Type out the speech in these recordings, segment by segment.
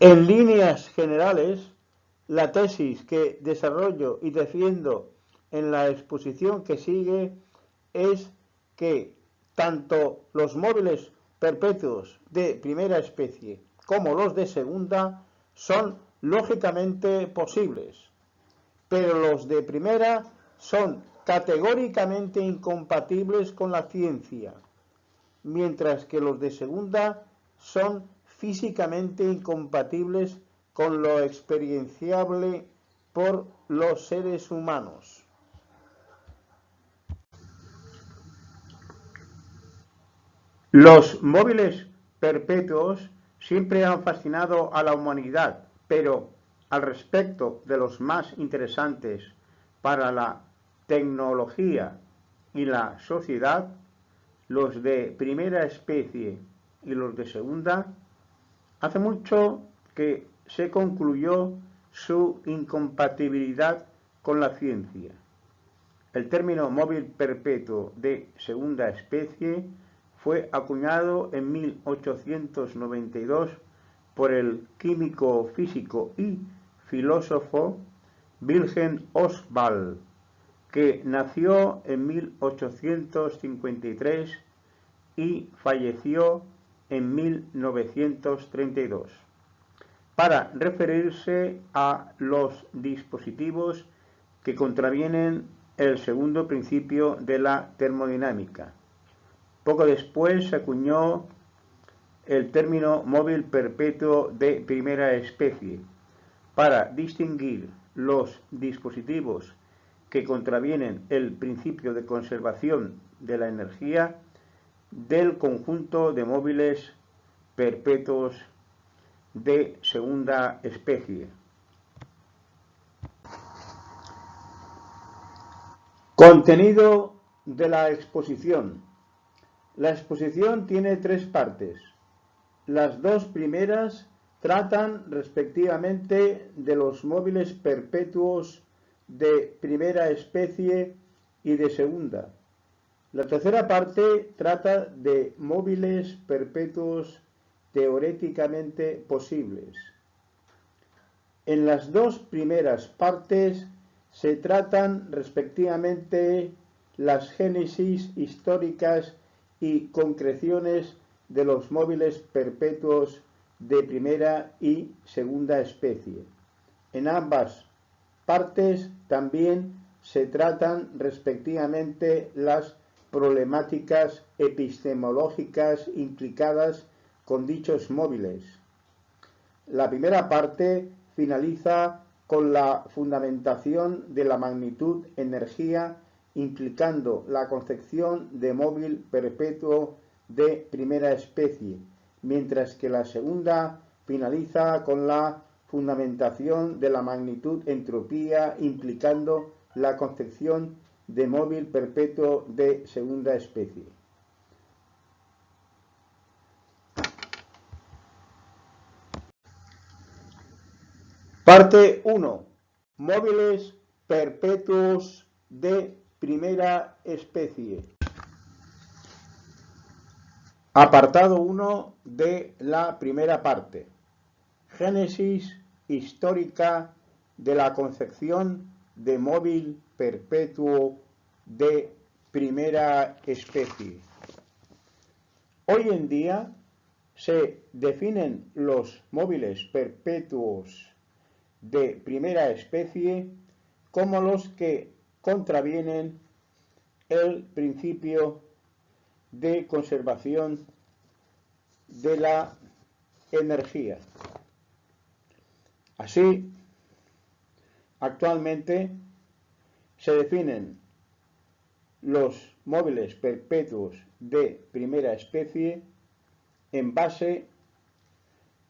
En líneas generales, la tesis que desarrollo y defiendo en la exposición que sigue es que tanto los móviles perpetuos de primera especie como los de segunda son lógicamente posibles, pero los de primera son categóricamente incompatibles con la ciencia, mientras que los de segunda son físicamente incompatibles con lo experienciable por los seres humanos. Los móviles perpetuos siempre han fascinado a la humanidad, pero al respecto de los más interesantes para la tecnología y la sociedad, los de primera especie y los de segunda, hace mucho que se concluyó su incompatibilidad con la ciencia. El término móvil perpetuo de segunda especie fue acuñado en 1892 por el químico, físico y filósofo Wilhelm Ostwald, que nació en 1853 y falleció en 1932, para referirse a los dispositivos que contravienen el segundo principio de la termodinámica. Poco después se acuñó el término móvil perpetuo de primera especie para distinguir los dispositivos que contravienen el principio de conservación de la energía del conjunto de móviles perpetuos de segunda especie. Contenido de la exposición. La exposición tiene tres partes. Las dos primeras tratan respectivamente de los móviles perpetuos de primera especie y de segunda. La tercera parte trata de móviles perpetuos teóricamente posibles. En las dos primeras partes se tratan respectivamente las génesis históricas y concreciones de los móviles perpetuos de primera y segunda especie. En ambas partes también se tratan respectivamente las problemáticas epistemológicas implicadas con dichos móviles. La primera parte finaliza con la fundamentación de la magnitud energía, implicando la concepción de móvil perpetuo de primera especie, mientras que la segunda finaliza con la fundamentación de la magnitud entropía, implicando la concepción de móvil perpetuo de segunda especie. Parte 1. Móviles perpetuos de primera especie. Apartado 1 de la primera parte. Génesis histórica de la concepción de móvil perpetuo de primera especie. Hoy en día se definen los móviles perpetuos de primera especie como los que contravienen el principio de conservación de la energía. Así, actualmente se definen los móviles perpetuos de primera especie en base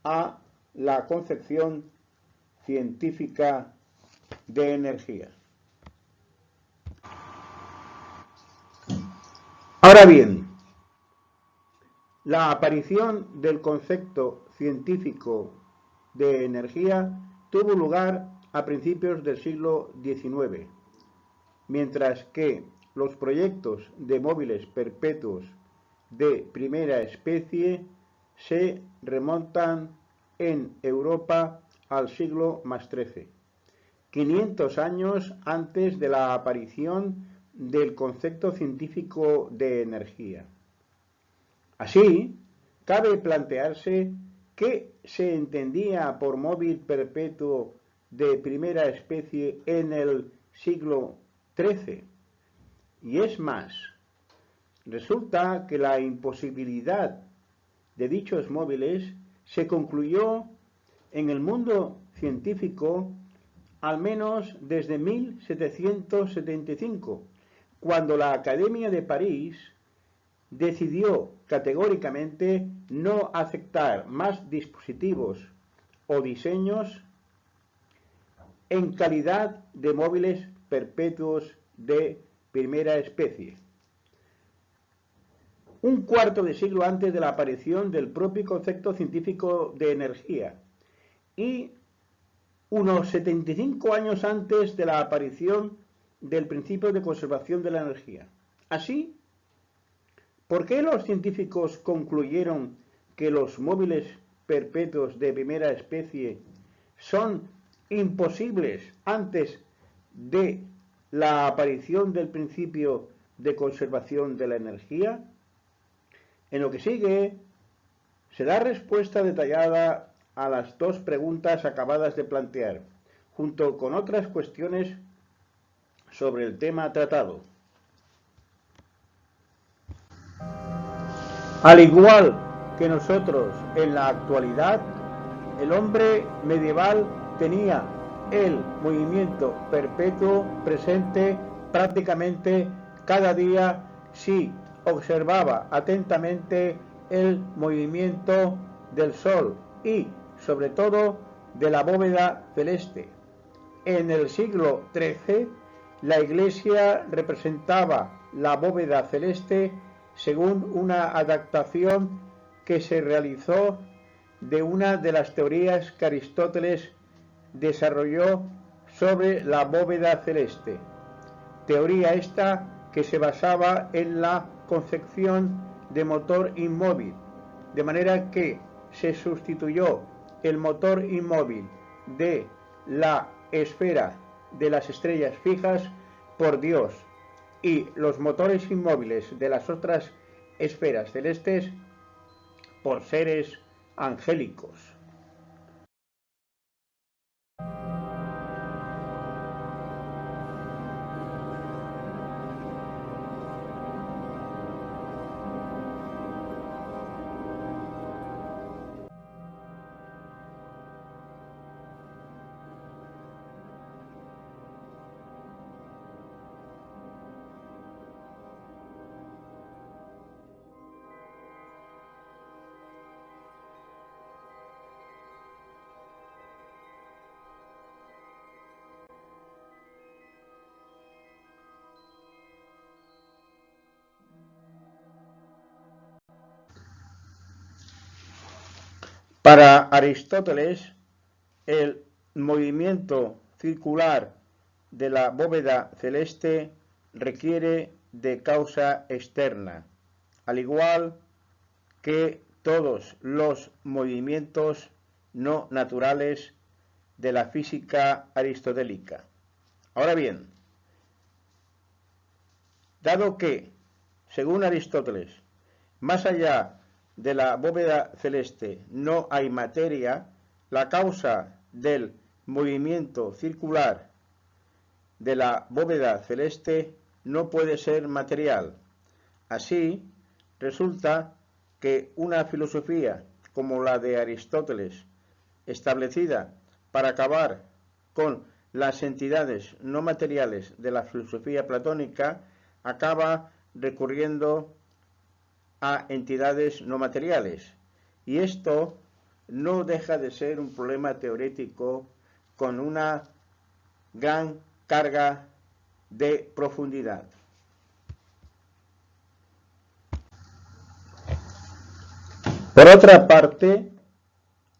a la concepción científica de energía. Ahora bien, la aparición del concepto científico de energía tuvo lugar a principios del siglo XIX, mientras que los proyectos de móviles perpetuos de primera especie se remontan en Europa al siglo XIII, 500 años antes de la aparición del concepto científico de energía. Así, cabe plantearse qué se entendía por móvil perpetuo de primera especie en el siglo XIII. Y es más, resulta que la imposibilidad de dichos móviles se concluyó en el mundo científico al menos desde 1775, cuando la Academia de París decidió categóricamente no aceptar más dispositivos o diseños en calidad de móviles perpetuos de primera especie. Un cuarto de siglo antes de la aparición del propio concepto científico de energía y unos 75 años antes de la aparición del principio de conservación de la energía. Así, ¿por qué los científicos concluyeron que los móviles perpetuos de primera especie son imposibles antes de la aparición del principio de conservación de la energía? En lo que sigue, se da respuesta detallada a las dos preguntas acabadas de plantear, junto con otras cuestiones sobre el tema tratado. Al igual que nosotros en la actualidad, el hombre medieval tenía el movimiento perpetuo presente prácticamente cada día si observaba atentamente el movimiento del Sol y, sobre todo, de la bóveda celeste. En el siglo XIII, la Iglesia representaba la bóveda celeste según una adaptación que se realizó de una de las teorías que Aristóteles desarrolló sobre la bóveda celeste. Teoría esta que se basaba en la concepción de motor inmóvil, de manera que se sustituyó el motor inmóvil de la esfera de las estrellas fijas por Dios y los motores inmóviles de las otras esferas celestes por seres angélicos. Para Aristóteles, el movimiento circular de la bóveda celeste requiere de causa externa, al igual que todos los movimientos no naturales de la física aristotélica. Ahora bien, dado que, según Aristóteles, más allá de la bóveda celeste no hay materia, la causa del movimiento circular de la bóveda celeste no puede ser material. Así, resulta que una filosofía como la de Aristóteles, establecida para acabar con las entidades no materiales de la filosofía platónica, acaba recurriendo a entidades no materiales. Y esto no deja de ser un problema teórico con una gran carga de profundidad. Por otra parte,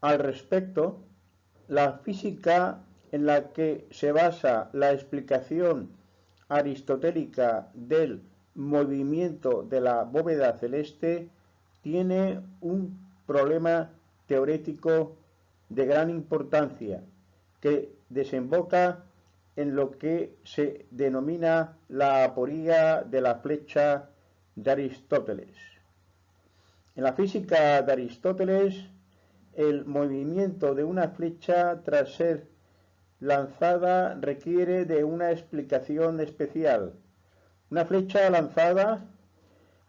al respecto, la física en la que se basa la explicación aristotélica del movimiento de la bóveda celeste tiene un problema teórico de gran importancia que desemboca en lo que se denomina la aporía de la flecha de Aristóteles. En la física de Aristóteles, el movimiento de una flecha tras ser lanzada requiere de una explicación especial. Una flecha lanzada,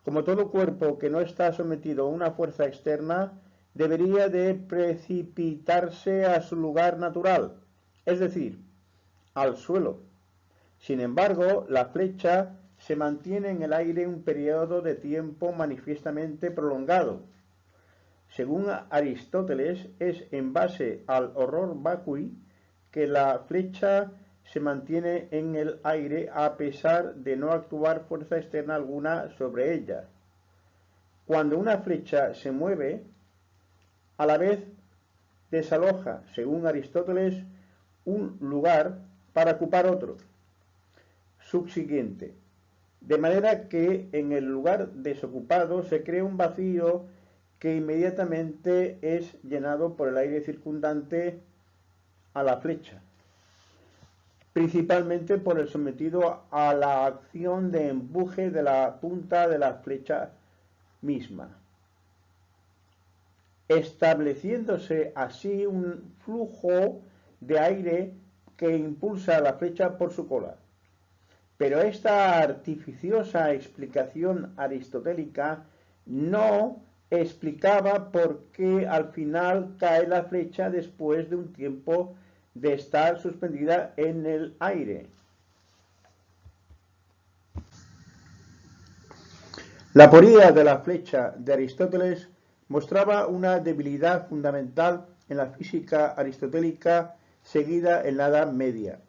como todo cuerpo que no está sometido a una fuerza externa, debería de precipitarse a su lugar natural, es decir, al suelo. Sin embargo, la flecha se mantiene en el aire un periodo de tiempo manifiestamente prolongado. Según Aristóteles, es en base al horror vacui que la flecha se mantiene en el aire a pesar de no actuar fuerza externa alguna sobre ella. Cuando una flecha se mueve, a la vez desaloja, según Aristóteles, un lugar para ocupar otro subsiguiente, de manera que en el lugar desocupado se crea un vacío que inmediatamente es llenado por el aire circundante a la flecha, principalmente por el sometido a la acción de empuje de la punta de la flecha misma, estableciéndose así un flujo de aire que impulsa a la flecha por su cola. Pero esta artificiosa explicación aristotélica no explicaba por qué al final cae la flecha después de un tiempo de estar suspendida en el aire. La aporía de la flecha de Aristóteles mostraba una debilidad fundamental en la física aristotélica seguida en la Edad Media.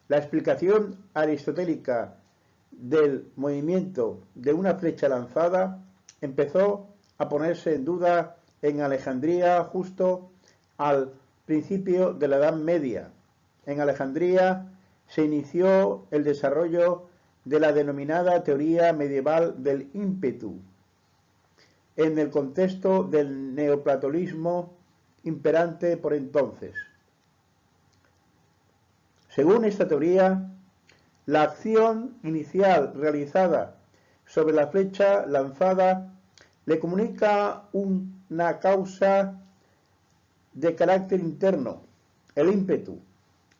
La explicación aristotélica del movimiento de una flecha lanzada empezó a ponerse en duda en Alejandría justo al principio de la Edad Media. En Alejandría se inició el desarrollo de la denominada teoría medieval del ímpetu, en el contexto del neoplatonismo imperante por entonces. Según esta teoría, la acción inicial realizada sobre la flecha lanzada le comunica una causa de carácter interno, el ímpetu,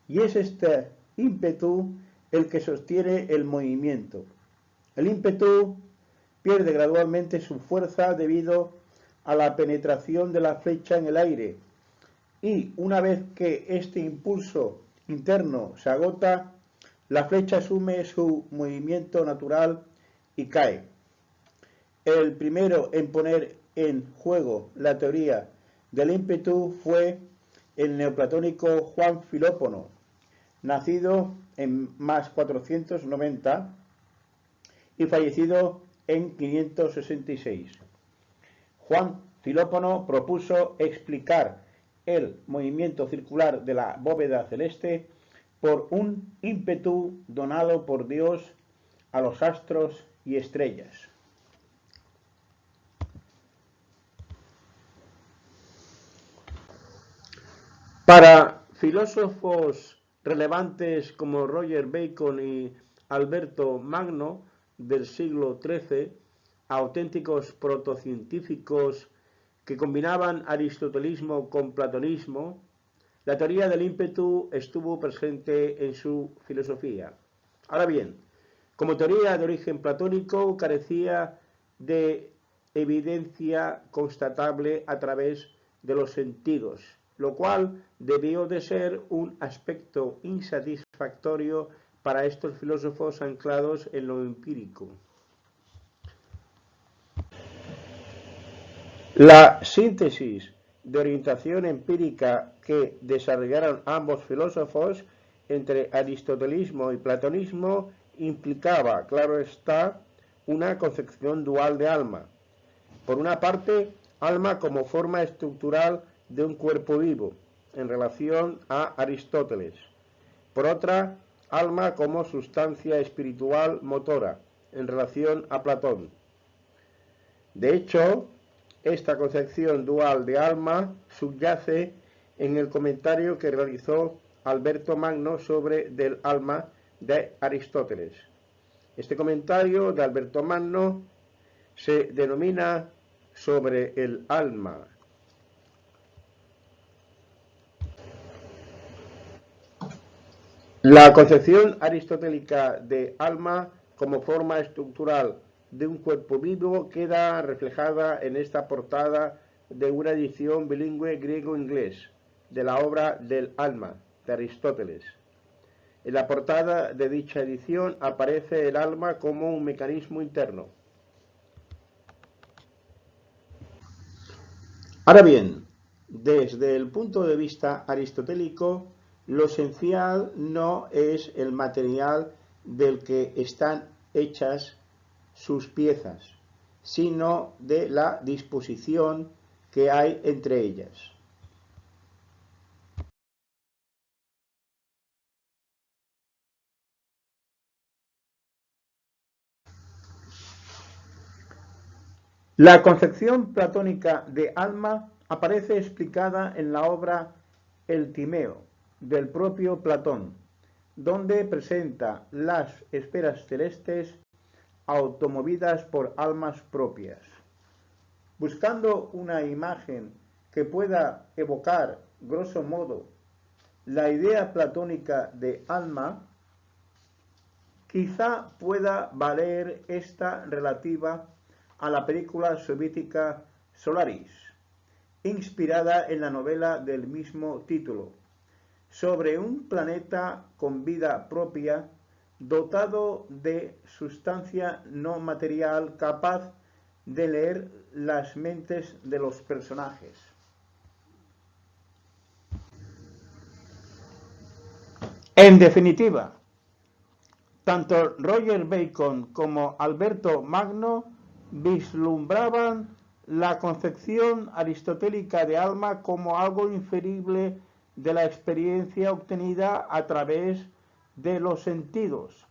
y es este ímpetu el que sostiene el movimiento. El ímpetu pierde gradualmente su fuerza debido a la penetración de la flecha en el aire, y una vez que este impulso interno se agota, la flecha asume su movimiento natural y cae. El primero en poner en juego la teoría del ímpetu fue el neoplatónico Juan Filópono, nacido en más 490 y fallecido en 566. Juan Filópono propuso explicar el movimiento circular de la bóveda celeste por un ímpetu donado por Dios a los astros y estrellas. Para filósofos relevantes como Roger Bacon y Alberto Magno del siglo XIII, auténticos protocientíficos que combinaban aristotelismo con platonismo, la teoría del ímpetu estuvo presente en su filosofía. Ahora bien, como teoría de origen platónico, carecía de evidencia constatable a través de los sentidos, lo cual debió de ser un aspecto insatisfactorio para estos filósofos anclados en lo empírico. La síntesis de orientación empírica que desarrollaron ambos filósofos entre aristotelismo y platonismo implicaba, claro está, una concepción dual de alma. Por una parte, alma como forma estructural de un cuerpo vivo, en relación a Aristóteles. Por otra, alma como sustancia espiritual motora, en relación a Platón. De hecho, esta concepción dual de alma subyace en el comentario que realizó Alberto Magno sobre del alma de Aristóteles. Este comentario de Alberto Magno se denomina sobre el alma. La concepción aristotélica de alma como forma estructural de un cuerpo vivo queda reflejada en esta portada de una edición bilingüe griego-inglés de la obra del alma de Aristóteles. En la portada de dicha edición aparece el alma como un mecanismo interno. Ahora bien, desde el punto de vista aristotélico, lo esencial no es el material del que están hechas sus piezas, sino de la disposición que hay entre ellas. La concepción platónica de alma aparece explicada en la obra El Timeo, del propio Platón, donde presenta las esferas celestes automovidas por almas propias. Buscando una imagen que pueda evocar, grosso modo, la idea platónica de alma, quizá pueda valer esta relativa a la película soviética Solaris, inspirada en la novela del mismo título, sobre un planeta con vida propia, dotado de sustancia no material capaz de leer las mentes de los personajes. En definitiva, tanto Roger Bacon como Alberto Magno vislumbraban la concepción aristotélica de alma como algo inferible de la experiencia obtenida a través de los sentidos,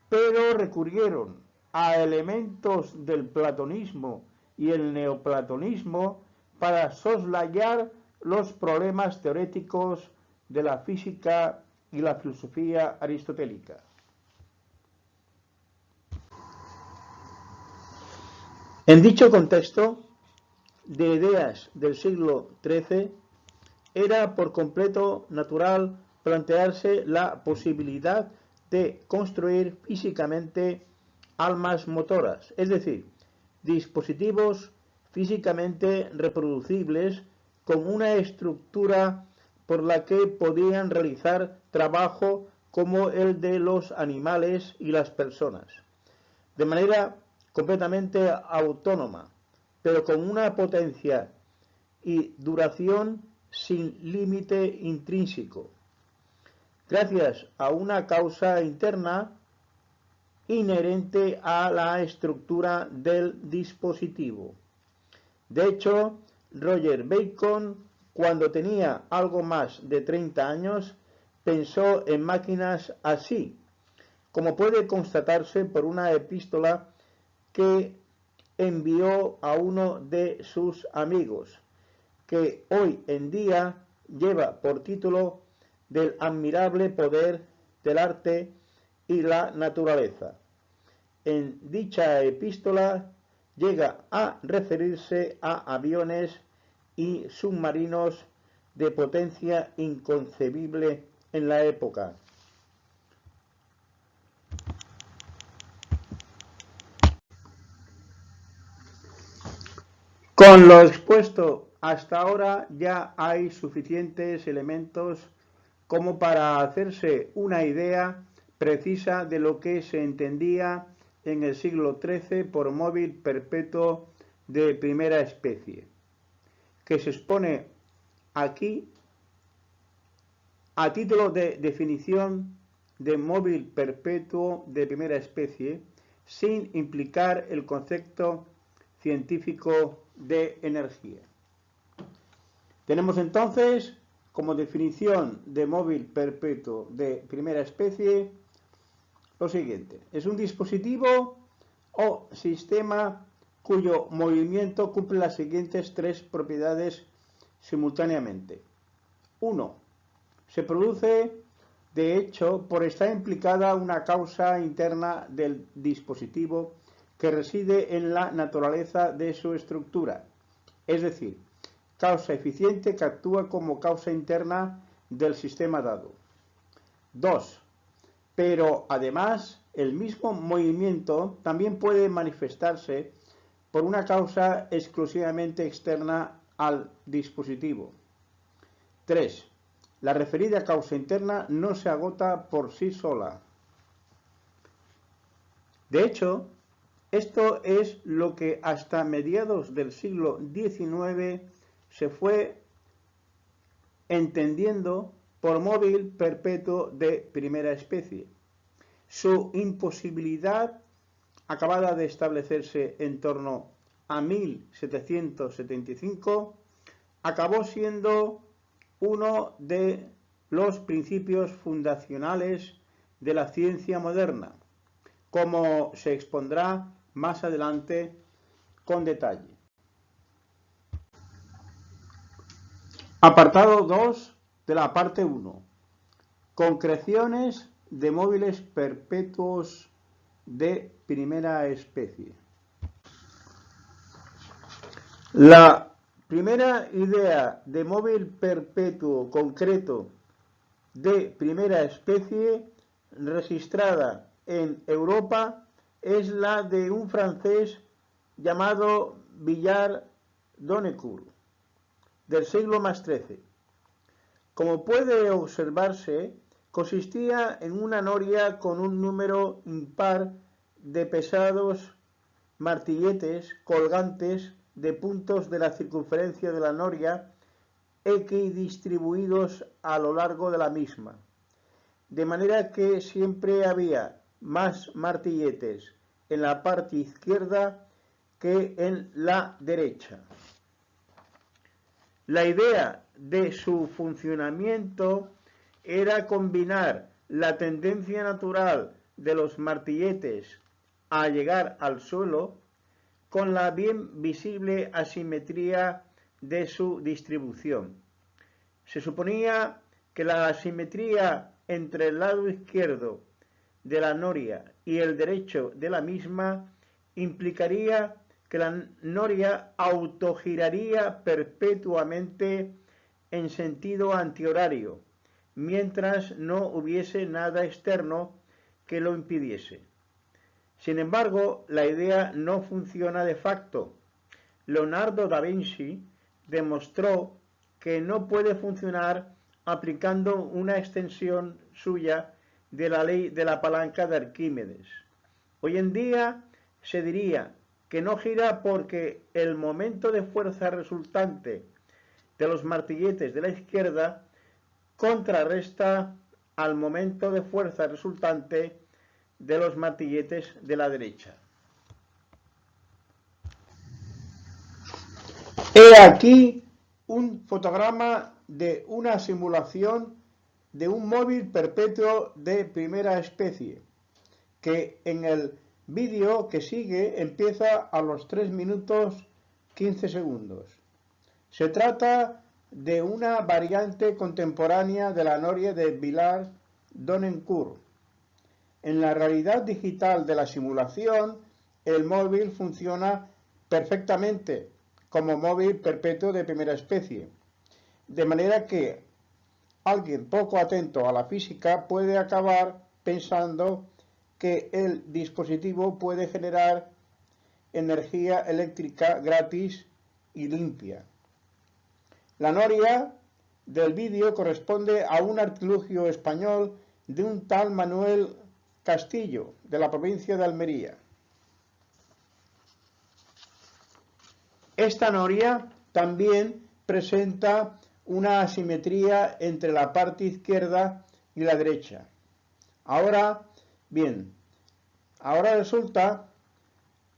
pero recurrieron a elementos del platonismo y el neoplatonismo para soslayar los problemas teóricos de la física y la filosofía aristotélica. En dicho contexto de ideas del siglo XIII, era por completo natural plantearse la posibilidad de construir físicamente almas motoras, es decir, dispositivos físicamente reproducibles con una estructura por la que podían realizar trabajo como el de los animales y las personas, de manera completamente autónoma, pero con una potencia y duración sin límite intrínseco, gracias a una causa interna inherente a la estructura del dispositivo. De hecho, Roger Bacon, cuando tenía algo más de 30 años, pensó en máquinas así, como puede constatarse por una epístola que envió a uno de sus amigos, que hoy en día lleva por título Del admirable poder del arte y la naturaleza. En dicha epístola llega a referirse a aviones y submarinos de potencia inconcebible en la época. Con lo expuesto hasta ahora ya hay suficientes elementos como para hacerse una idea precisa de lo que se entendía en el siglo XIII por móvil perpetuo de primera especie, que se expone aquí a título de definición de móvil perpetuo de primera especie, sin implicar el concepto científico de energía. Tenemos entonces como definición de móvil perpetuo de primera especie lo siguiente: es un dispositivo o sistema cuyo movimiento cumple las siguientes tres propiedades simultáneamente. 1. Se produce, de hecho, por estar implicada una causa interna del dispositivo que reside en la naturaleza de su estructura, es decir, causa eficiente que actúa como causa interna del sistema dado. 2. Pero además, el mismo movimiento también puede manifestarse por una causa exclusivamente externa al dispositivo. 3. La referida causa interna no se agota por sí sola. De hecho, esto es lo que hasta mediados del siglo XIX se fue entendiendo por móvil perpetuo de primera especie. Su imposibilidad, acabada de establecerse en torno a 1775, acabó siendo uno de los principios fundacionales de la ciencia moderna, como se expondrá más adelante con detalle. Apartado 2 de la parte 1. Concreciones de móviles perpetuos de primera especie. La primera idea de móvil perpetuo concreto de primera especie registrada en Europa es la de un francés llamado Villard-Donnecourt, del siglo XIII. Como puede observarse, consistía en una noria con un número impar de pesados martilletes colgantes de puntos de la circunferencia de la noria equidistribuidos a lo largo de la misma, de manera que siempre había más martilletes en la parte izquierda que en la derecha. La idea de su funcionamiento era combinar la tendencia natural de los martilletes a llegar al suelo con la bien visible asimetría de su distribución. Se suponía que la asimetría entre el lado izquierdo de la noria y el derecho de la misma implicaría que la noria autogiraría perpetuamente en sentido antihorario, mientras no hubiese nada externo que lo impidiese. Sin embargo, la idea no funciona de facto. Leonardo da Vinci demostró que no puede funcionar aplicando una extensión suya de la ley de la palanca de Arquímedes. Hoy en día se diría que no gira porque el momento de fuerza resultante de los martilletes de la izquierda contrarresta al momento de fuerza resultante de los martilletes de la derecha. He aquí un fotograma de una simulación de un móvil perpetuo de primera especie, que en el vídeo que sigue empieza a los 3 minutos 15 segundos. Se trata de una variante contemporánea de la noria de Villard-Donnecourt. En la realidad digital de la simulación, el móvil funciona perfectamente como móvil perpetuo de primera especie, de manera que alguien poco atento a la física puede acabar pensando que el dispositivo puede generar energía eléctrica gratis y limpia. La noria del vídeo corresponde a un artilugio español de un tal Manuel Castillo, de la provincia de Almería. Esta noria también presenta una asimetría entre la parte izquierda y la derecha. Ahora, bien, ahora resulta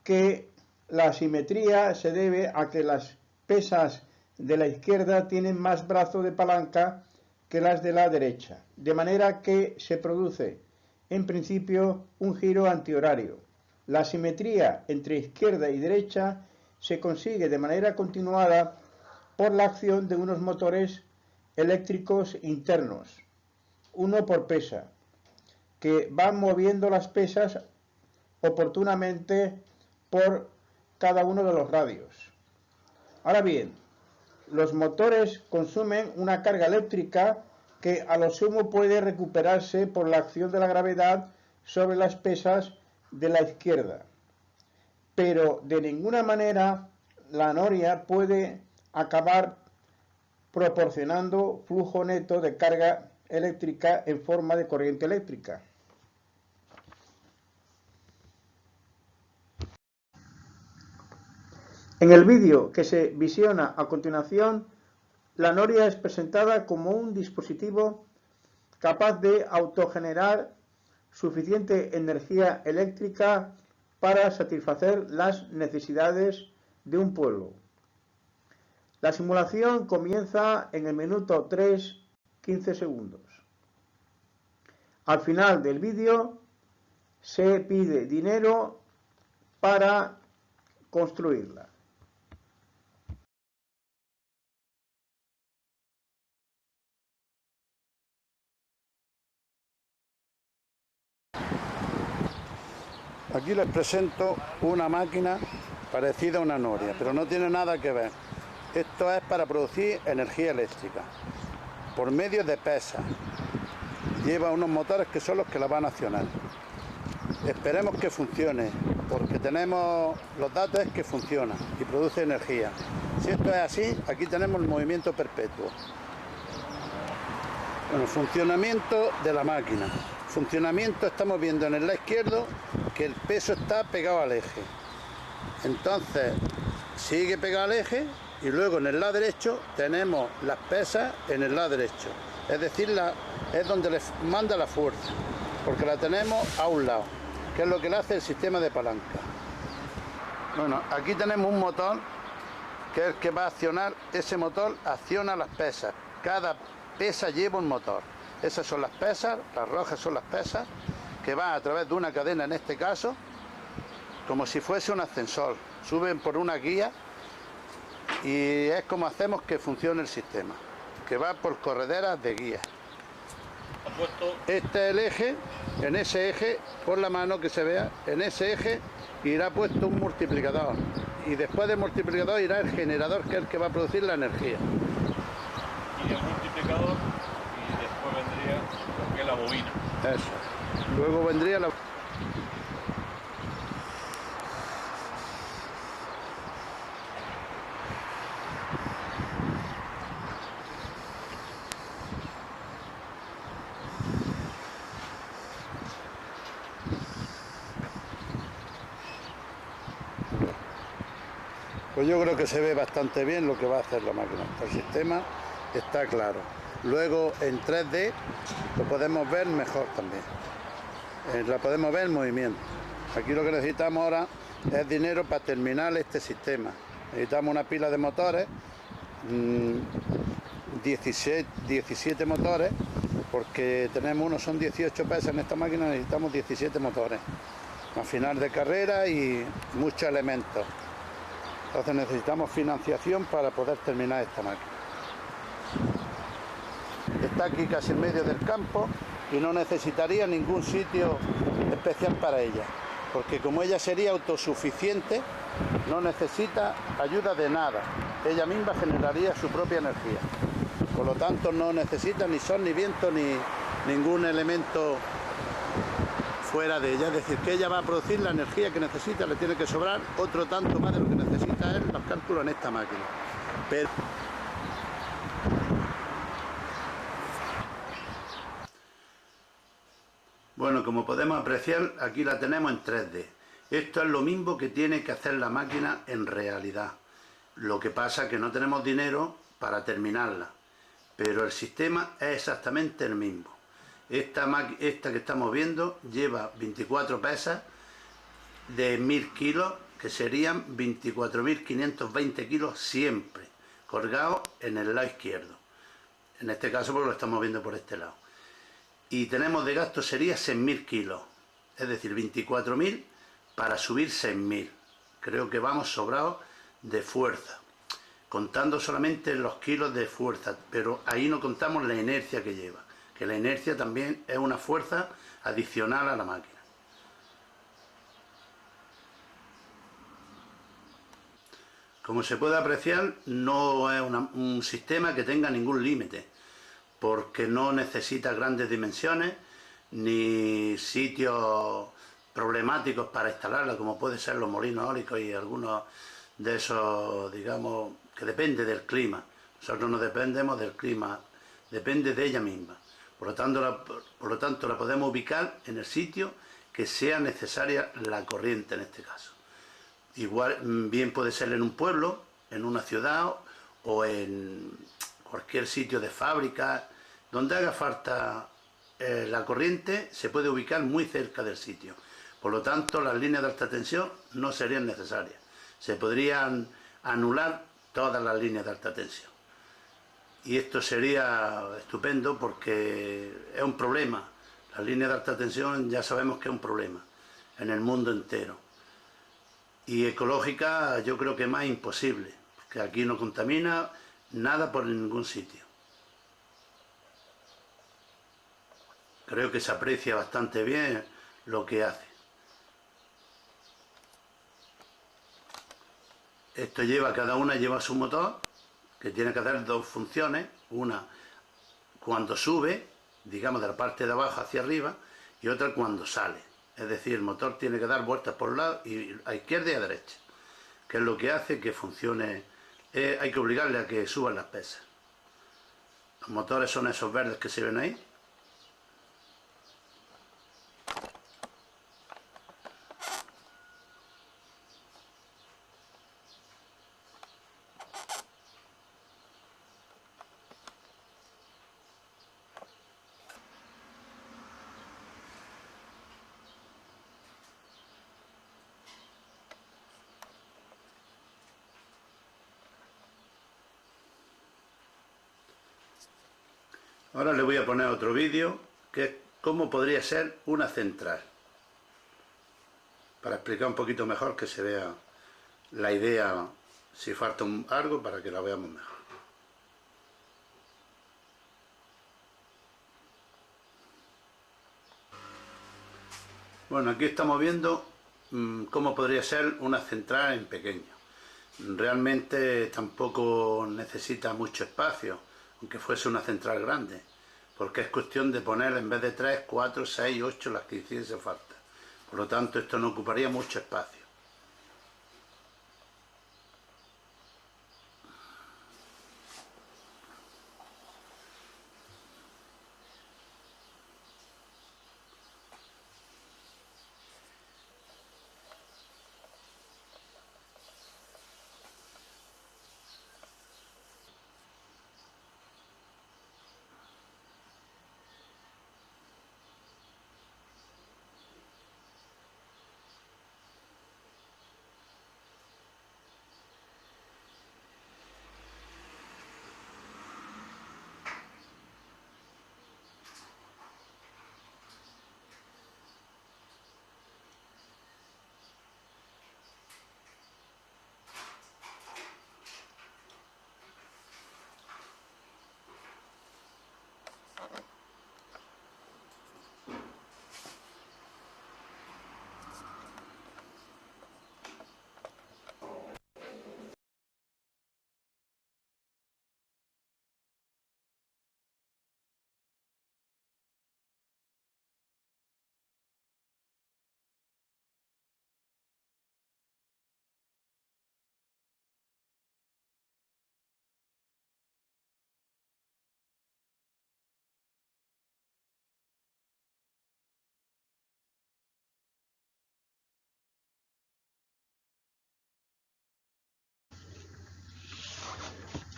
que la asimetría se debe a que las pesas de la izquierda tienen más brazo de palanca que las de la derecha, de manera que se produce en principio un giro antihorario. La asimetría entre izquierda y derecha se consigue de manera continuada por la acción de unos motores eléctricos internos, uno por pesa, que van moviendo las pesas oportunamente por cada uno de los radios. Ahora bien, los motores consumen una carga eléctrica que a lo sumo puede recuperarse por la acción de la gravedad sobre las pesas de la izquierda, pero de ninguna manera la noria puede acabar proporcionando flujo neto de carga eléctrica en forma de corriente eléctrica. En el vídeo que se visiona a continuación, la noria es presentada como un dispositivo capaz de autogenerar suficiente energía eléctrica para satisfacer las necesidades de un pueblo. La simulación comienza en el minuto 3:15 segundos. Al final del vídeo se pide dinero para construirla. Aquí les presento una máquina parecida a una noria, pero no tiene nada que ver. Esto es para producir energía eléctrica por medio de pesas. Lleva unos motores que son los que la van a accionar. Esperemos que funcione, porque tenemos los datos es que funciona y produce energía. Si esto es así, aquí tenemos el movimiento perpetuo. Bueno, funcionamiento de la máquina. Funcionamiento, estamos viendo en el lado izquierdo que el peso está pegado al eje. Entonces sigue pegado al eje y luego en el lado derecho tenemos las pesas en el lado derecho. Es decir, es donde le manda la fuerza, porque la tenemos a un lado, que es lo que le hace el sistema de palanca. Bueno, aquí tenemos un motor que es el que va a accionar. Ese motor acciona las pesas. Cada pesa lleva un motor. Esas son las pesas, las rojas son las pesas, que van a través de una cadena, en este caso, como si fuese un ascensor. Suben por una guía y es como hacemos que funcione el sistema, que va por correderas de guía. Este es el eje. En ese eje, por la mano que se vea, en ese eje irá puesto un multiplicador. Y después del multiplicador irá el generador, que es el que va a producir la energía. Y el multiplicador, y después vendría lo que es la bobina. Eso. Luego vendría la... Pues yo creo que se ve bastante bien lo que va a hacer la máquina. El sistema está claro. Luego en 3D lo podemos ver mejor también. La podemos ver en movimiento. Aquí lo que necesitamos ahora es dinero para terminar este sistema. Necesitamos una pila de motores, 17 motores, porque tenemos uno, son 18 pesas en esta máquina, necesitamos 17 motores. A final de carrera y muchos elementos. Entonces necesitamos financiación para poder terminar esta máquina. Está aquí casi en medio del campo y no necesitaría ningún sitio especial para ella, porque como ella sería autosuficiente, no necesita ayuda de nada. Ella misma generaría su propia energía. Por lo tanto, no necesita ni sol, ni viento, ni ningún elemento fuera de ella. Es decir, que ella va a producir la energía que necesita, le tiene que sobrar otro tanto más de lo que necesita él, los cálculos en esta máquina. Pero... Bueno, como podemos apreciar, aquí la tenemos en 3D. Esto es lo mismo que tiene que hacer la máquina en realidad. Lo que pasa es que no tenemos dinero para terminarla, pero el sistema es exactamente el mismo. Esta que estamos viendo lleva 24 pesas de 1000 kilos, que serían 24.520 kilos siempre, colgados en el lado izquierdo. En este caso porque lo estamos viendo por este lado. Y tenemos de gasto sería 6.000 kilos, es decir, 24.000 para subir 6.000. Creo que vamos sobrados de fuerza, contando solamente los kilos de fuerza, pero ahí no contamos la inercia que lleva, que la inercia también es una fuerza adicional a la máquina. Como se puede apreciar, no es un sistema que tenga ningún límite, porque no necesita grandes dimensiones ni sitios problemáticos para instalarla, como pueden ser los molinos eólicos y algunos de esos, digamos, que depende del clima. Nosotros no dependemos del clima, depende de ella misma. Por lo tanto, la podemos ubicar en el sitio que sea necesaria la corriente en este caso. Igual, bien puede ser en un pueblo, en una ciudad o en cualquier sitio de fábrica, donde haga falta la corriente, se puede ubicar muy cerca del sitio. Por lo tanto, las líneas de alta tensión no serían necesarias. Se podrían anular todas las líneas de alta tensión. Y esto sería estupendo porque es un problema. Las líneas de alta tensión ya sabemos que es un problema en el mundo entero. Y ecológica yo creo que más imposible, porque aquí no contamina nada por ningún sitio. Creo que se aprecia bastante bien lo que hace. Esto cada una lleva su motor, que tiene que hacer dos funciones, una cuando sube, digamos de la parte de abajo hacia arriba, y otra cuando sale. Es decir, el motor tiene que dar vueltas por un lado, y a izquierda y a derecha, que es lo que hace que funcione. Hay que obligarle a que suban las pesas. Los motores son esos verdes que se ven ahí. Ahora le voy a poner otro vídeo, que es cómo podría ser una central, para explicar un poquito mejor, que se vea la idea, si falta algo, para que la veamos mejor. Bueno, aquí estamos viendo cómo podría ser una central en pequeño. Realmente tampoco necesita mucho espacio, aunque fuese una central grande, porque es cuestión de poner en vez de 3, 4, 6, 8 las que hiciese falta. Por lo tanto, esto no ocuparía mucho espacio.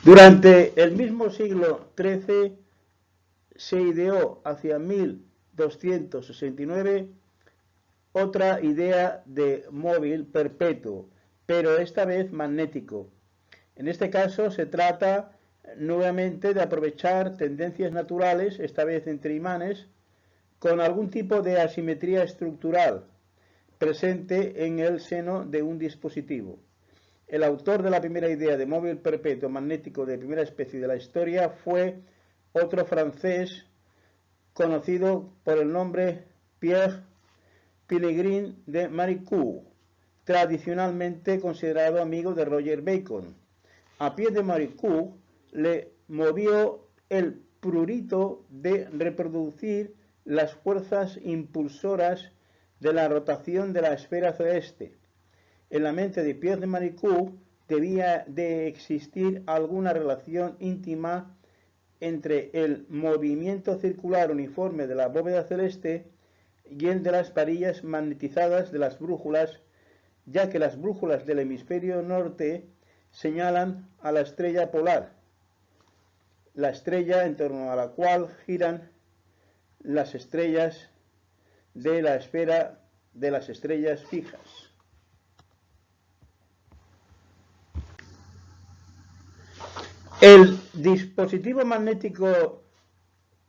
Durante el mismo siglo XIII se ideó hacia 1269 otra idea de móvil perpetuo, pero esta vez magnético. En este caso se trata nuevamente de aprovechar tendencias naturales, esta vez entre imanes, con algún tipo de asimetría estructural presente en el seno de un dispositivo. El autor de la primera idea de móvil perpetuo magnético de primera especie de la historia fue otro francés conocido por el nombre Pierre Pellegrin de Maricourt, tradicionalmente considerado amigo de Roger Bacon. A Pierre de Maricourt le movió el prurito de reproducir las fuerzas impulsoras de la rotación de la esfera celeste. En la mente de Pierre de Maricourt debía de existir alguna relación íntima entre el movimiento circular uniforme de la bóveda celeste y el de las varillas magnetizadas de las brújulas, ya que las brújulas del hemisferio norte señalan a la estrella polar, la estrella en torno a la cual giran las estrellas de la esfera de las estrellas fijas. El dispositivo magnético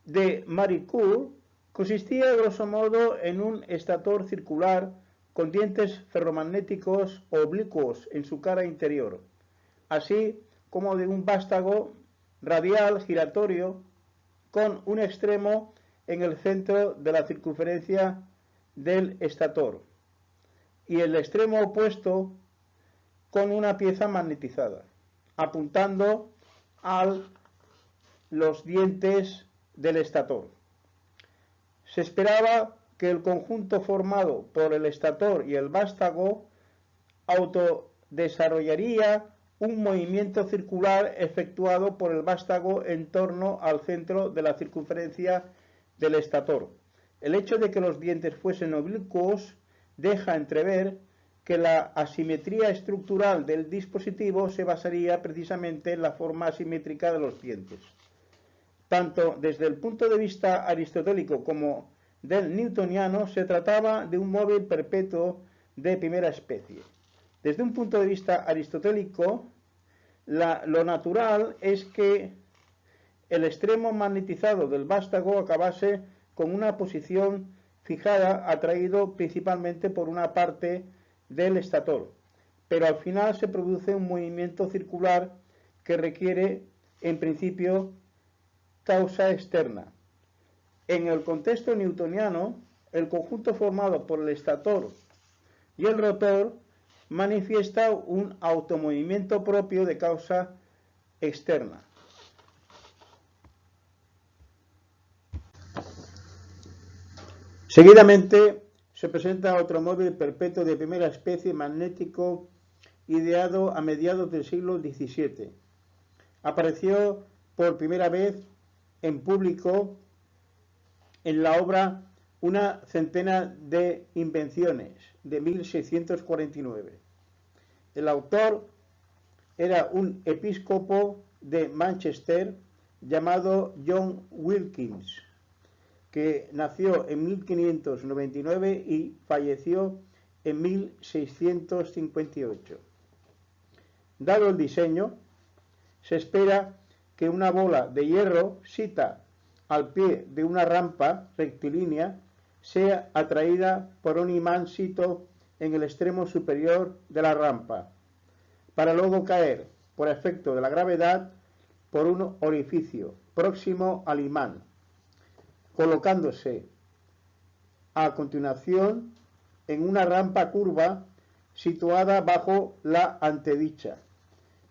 de Maricourt consistía, grosso modo, en un estator circular con dientes ferromagnéticos oblicuos en su cara interior, así como de un vástago radial giratorio con un extremo en el centro de la circunferencia del estator y el extremo opuesto con una pieza magnetizada, apuntando a los dientes del estator. Se esperaba que el conjunto formado por el estator y el vástago autodesarrollaría un movimiento circular efectuado por el vástago en torno al centro de la circunferencia del estator. El hecho de que los dientes fuesen oblicuos deja entrever que la asimetría estructural del dispositivo se basaría precisamente en la forma asimétrica de los dientes. Tanto desde el punto de vista aristotélico como del newtoniano se trataba de un móvil perpetuo de primera especie. Desde un punto de vista aristotélico, lo natural es que el extremo magnetizado del vástago acabase con una posición fijada atraído principalmente por una parte del estator, pero al final se produce un movimiento circular que requiere, en principio, causa externa. En el contexto newtoniano, el conjunto formado por el estator y el rotor manifiesta un automovimiento propio de causa externa. Seguidamente se presenta otro móvil perpetuo de primera especie magnético ideado a mediados del siglo XVII. Apareció por primera vez en público en la obra Una centena de invenciones, de 1649. El autor era un episcopo de Manchester llamado John Wilkins, que nació en 1599 y falleció en 1658. Dado el diseño, se espera que una bola de hierro sita al pie de una rampa rectilínea sea atraída por un imán sito en el extremo superior de la rampa, para luego caer, por efecto de la gravedad, por un orificio próximo al imán, colocándose a continuación en una rampa curva situada bajo la antedicha,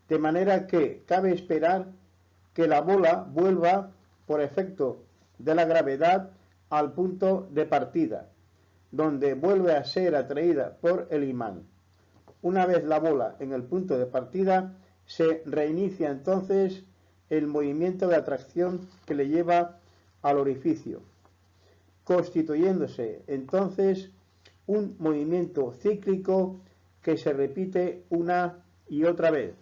de manera que cabe esperar que la bola vuelva, por efecto de la gravedad, al punto de partida, donde vuelve a ser atraída por el imán. Una vez la bola en el punto de partida, se reinicia entonces el movimiento de atracción que le lleva al orificio, constituyéndose entonces un movimiento cíclico que se repite una y otra vez.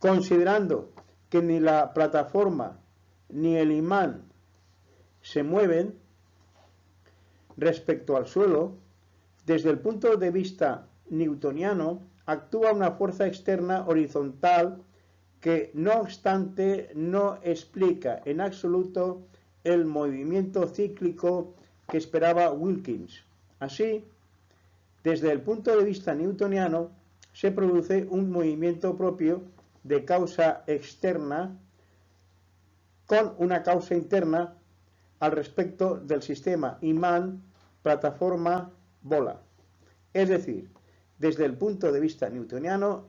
Considerando que ni la plataforma ni el imán se mueven respecto al suelo, desde el punto de vista newtoniano actúa una fuerza externa horizontal que, no obstante, no explica en absoluto el movimiento cíclico que esperaba Wilkins. Así, desde el punto de vista newtoniano, se produce un movimiento propio de causa externa con una causa interna al respecto del sistema imán, plataforma, bola. Es decir, desde el punto de vista newtoniano,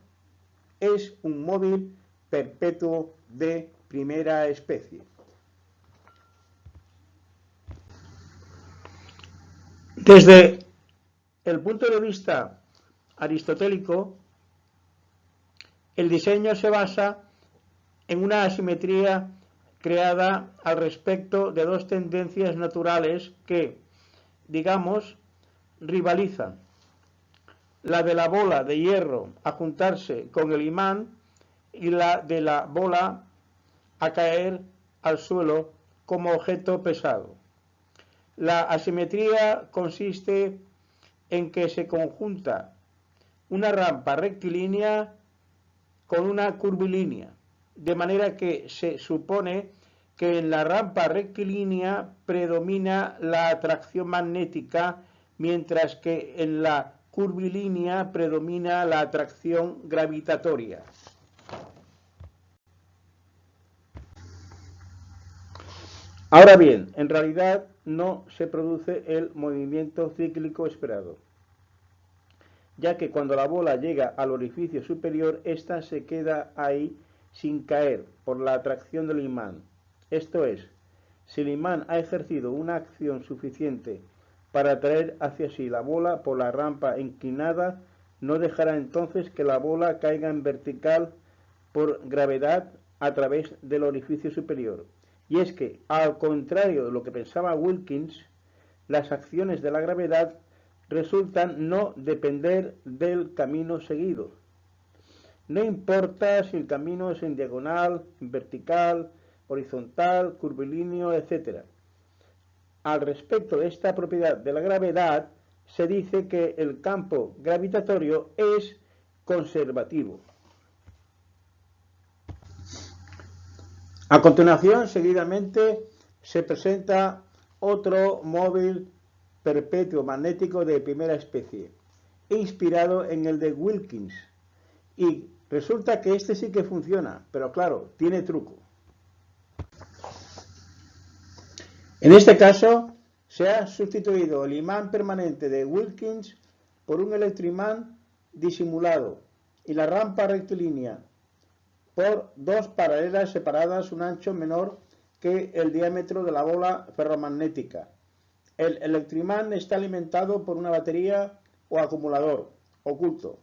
es un móvil perpetuo de primera especie. Desde el punto de vista aristotélico, el diseño se basa en una asimetría creada al respecto de dos tendencias naturales que, digamos, rivalizan: la de la bola de hierro a juntarse con el imán y la de la bola a caer al suelo como objeto pesado. La asimetría consiste en que se conjunta una rampa rectilínea con una curvilínea, de manera que se supone que en la rampa rectilínea predomina la atracción magnética, mientras que en la curvilínea predomina la atracción gravitatoria. Ahora bien, en realidad no se produce el movimiento cíclico esperado, ya que cuando la bola llega al orificio superior, ésta se queda ahí sin caer por la atracción del imán. Esto es, si el imán ha ejercido una acción suficiente para atraer hacia sí la bola por la rampa inclinada, no dejará entonces que la bola caiga en vertical por gravedad a través del orificio superior. Y es que, al contrario de lo que pensaba Wilkins, las acciones de la gravedad resultan no depender del camino seguido. No importa si el camino es en diagonal, en vertical, horizontal, curvilíneo, etc. Al respecto de esta propiedad de la gravedad, se dice que el campo gravitatorio es conservativo. A continuación, seguidamente, se presenta otro móvil perpetuo magnético de primera especie, inspirado en el de Wilkins, y resulta que este sí que funciona, pero claro, tiene truco. En este caso, se ha sustituido el imán permanente de Wilkins por un electroimán disimulado y la rampa rectilínea por dos paralelas separadas un ancho menor que el diámetro de la bola ferromagnética. El electroimán está alimentado por una batería o acumulador oculto.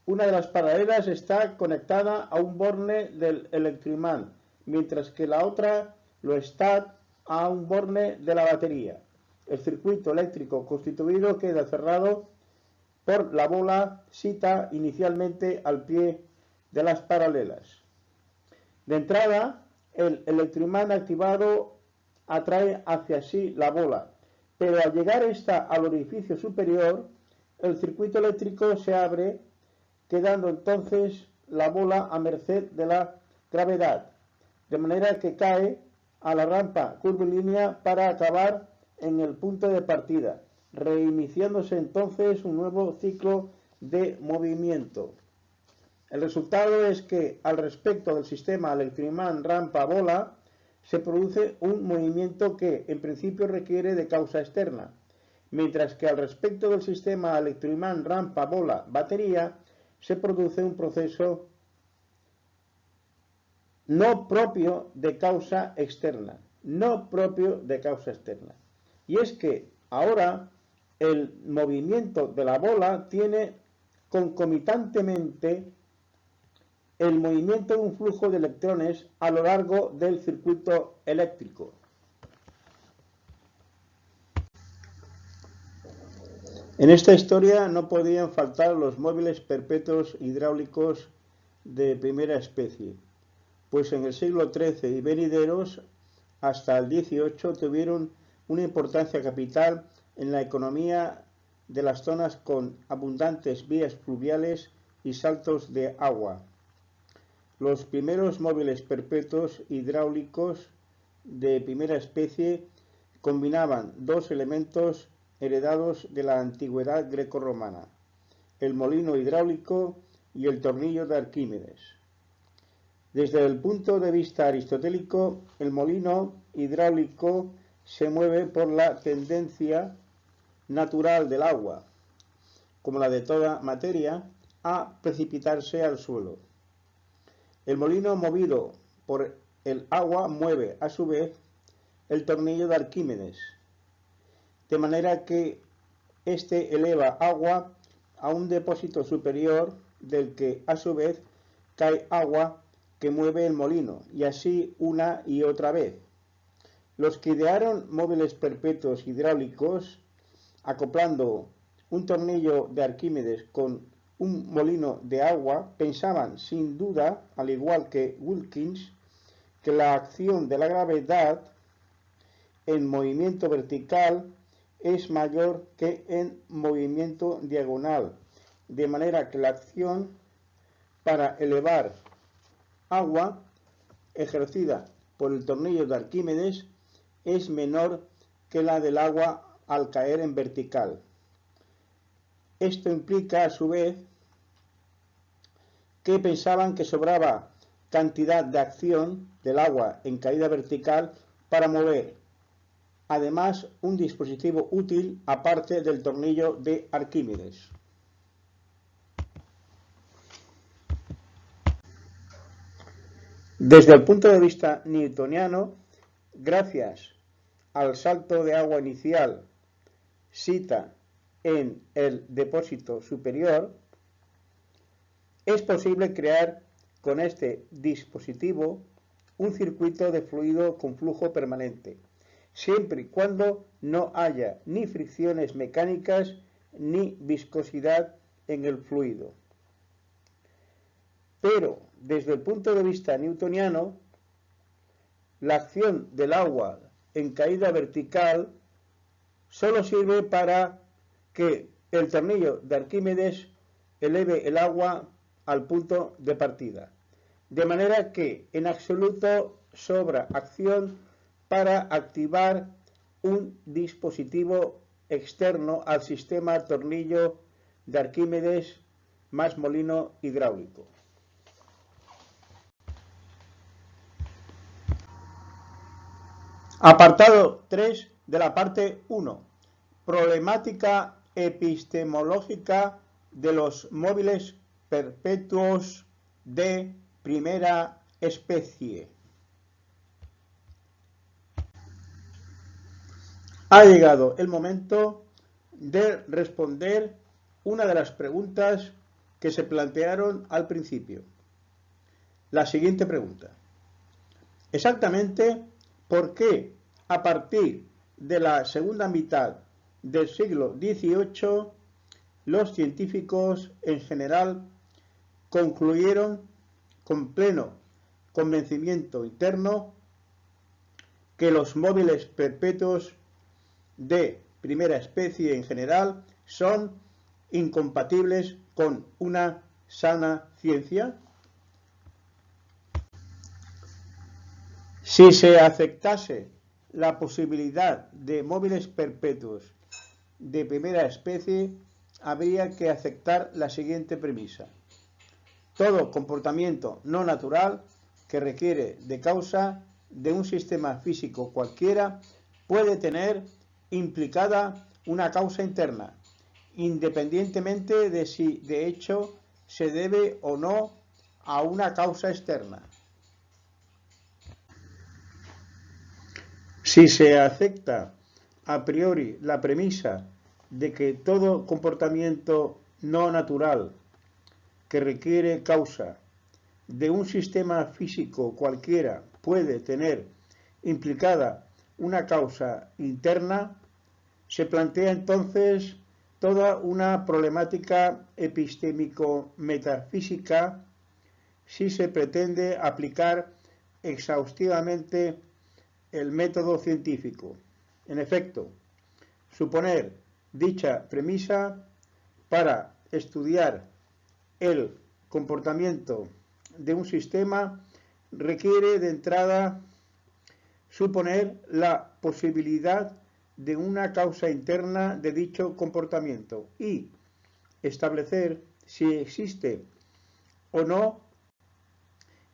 Una de las paralelas está conectada a un borne del electroimán, mientras que la otra lo está a un borne de la batería. El circuito eléctrico constituido queda cerrado por la bola sita inicialmente al pie de las paralelas. De entrada, el electroimán activado atrae hacia sí la bola, pero al llegar esta al orificio superior, el circuito eléctrico se abre, quedando entonces la bola a merced de la gravedad, de manera que cae a la rampa curvilínea para acabar en el punto de partida, reiniciándose entonces un nuevo ciclo de movimiento. El resultado es que, al respecto del sistema electroimán rampa-bola, se produce un movimiento que, en principio, requiere de causa externa, mientras que al respecto del sistema electroimán rampa-bola-batería, se produce un proceso no propio de causa externa, Y es que ahora el movimiento de la bola tiene concomitantemente el movimiento de un flujo de electrones a lo largo del circuito eléctrico. En esta historia no podían faltar los móviles perpetuos hidráulicos de primera especie, pues en el siglo XIII y venideros hasta el XVIII tuvieron una importancia capital en la economía de las zonas con abundantes vías fluviales y saltos de agua. Los primeros móviles perpetuos hidráulicos de primera especie combinaban dos elementos heredados de la antigüedad grecorromana, el molino hidráulico y el tornillo de Arquímedes. Desde el punto de vista aristotélico, el molino hidráulico se mueve por la tendencia natural del agua, como la de toda materia, a precipitarse al suelo. El molino movido por el agua mueve, a su vez, el tornillo de Arquímedes, de manera que éste eleva agua a un depósito superior del que, a su vez, cae agua que mueve el molino, y así una y otra vez. Los que idearon móviles perpetuos hidráulicos, acoplando un tornillo de Arquímedes con un molino de agua, pensaban sin duda, al igual que Wilkins, que la acción de la gravedad en movimiento vertical es mayor que en movimiento diagonal, de manera que la acción para elevar agua ejercida por el tornillo de Arquímedes es menor que la del agua al caer en vertical. Esto implica, a su vez, que pensaban que sobraba cantidad de acción del agua en caída vertical para mover, además, un dispositivo útil aparte del tornillo de Arquímedes. Desde el punto de vista newtoniano, gracias al salto de agua inicial cita en el depósito superior, es posible crear con este dispositivo un circuito de fluido con flujo permanente, siempre y cuando no haya ni fricciones mecánicas ni viscosidad en el fluido. Pero desde el punto de vista newtoniano, la acción del agua en caída vertical solo sirve para que el tornillo de Arquímedes eleve el agua al punto de partida, de manera que en absoluto sobra acción para activar un dispositivo externo al sistema tornillo de Arquímedes más molino hidráulico. Apartado 3 de la parte 1. Problemática epistemológica de los móviles perpetuos de primera especie. Ha llegado el momento de responder una de las preguntas que se plantearon al principio. La siguiente pregunta. Exactamente, ¿por qué a partir de la segunda mitad del siglo XVIII los científicos en general concluyeron con pleno convencimiento interno que los móviles perpetuos de primera especie en general son incompatibles con una sana ciencia? Si se aceptase la posibilidad de móviles perpetuos de primera especie, habría que aceptar la siguiente premisa. Todo comportamiento no natural que requiere de causa de un sistema físico cualquiera puede tener implicada una causa interna, independientemente de si de hecho se debe o no a una causa externa. Si se acepta a priori la premisa de que todo comportamiento no natural que requiere causa de un sistema físico cualquiera puede tener implicada una causa interna, se plantea entonces toda una problemática epistémico-metafísica si se pretende aplicar exhaustivamente el método científico. En efecto, suponer dicha premisa para estudiar el comportamiento de un sistema requiere de entrada suponer la posibilidad de una causa interna de dicho comportamiento y establecer si existe o no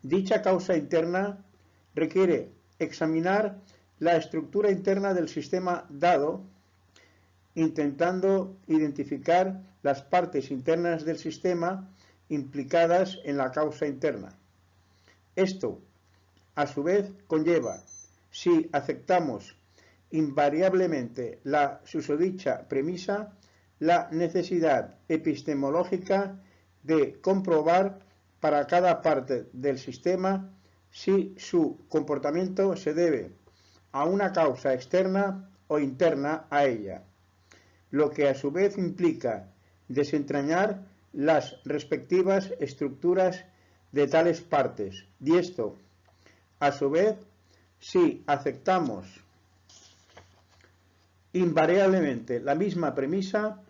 dicha causa interna. Requiere examinar la estructura interna del sistema dado, intentando identificar las partes internas del sistema implicadas en la causa interna. Esto, a su vez, conlleva, si aceptamos invariablemente la susodicha premisa, la necesidad epistemológica de comprobar para cada parte del sistema si su comportamiento se debe a una causa externa o interna a ella, lo que a su vez implica desentrañar las respectivas estructuras de tales partes. Y esto, a su vez, si aceptamos invariablemente la misma premisa,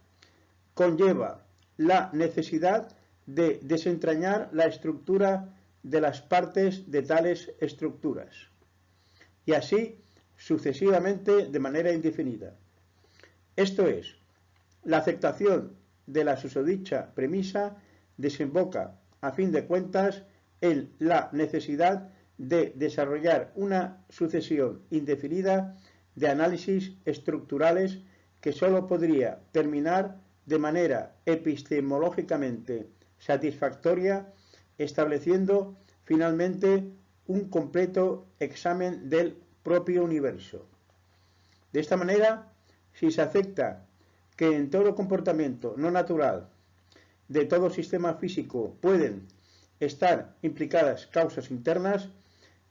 conlleva la necesidad de desentrañar la estructura de las partes de tales estructuras, y así sucesivamente de manera indefinida. Esto es, la aceptación de la susodicha premisa desemboca, a fin de cuentas, en la necesidad de desarrollar una sucesión indefinida de análisis estructurales que sólo podría terminar de manera epistemológicamente satisfactoria, estableciendo finalmente un completo examen del propio universo. De esta manera, si se acepta que en todo comportamiento no natural de todo sistema físico pueden estar implicadas causas internas,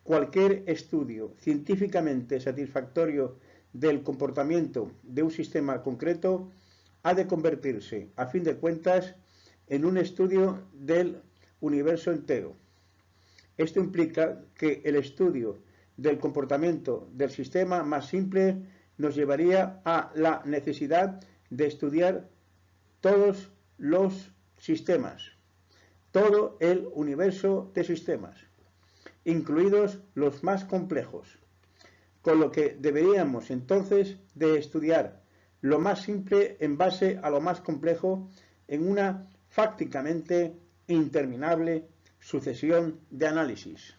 cualquier estudio científicamente satisfactorio del comportamiento de un sistema concreto ha de convertirse, a fin de cuentas, en un estudio del universo entero. Esto implica que el estudio del comportamiento del sistema más simple nos llevaría a la necesidad de estudiar todos los sistemas, todo el universo de sistemas, incluidos los más complejos, con lo que deberíamos entonces de estudiar lo más simple en base a lo más complejo en una fácticamente interminable sucesión de análisis.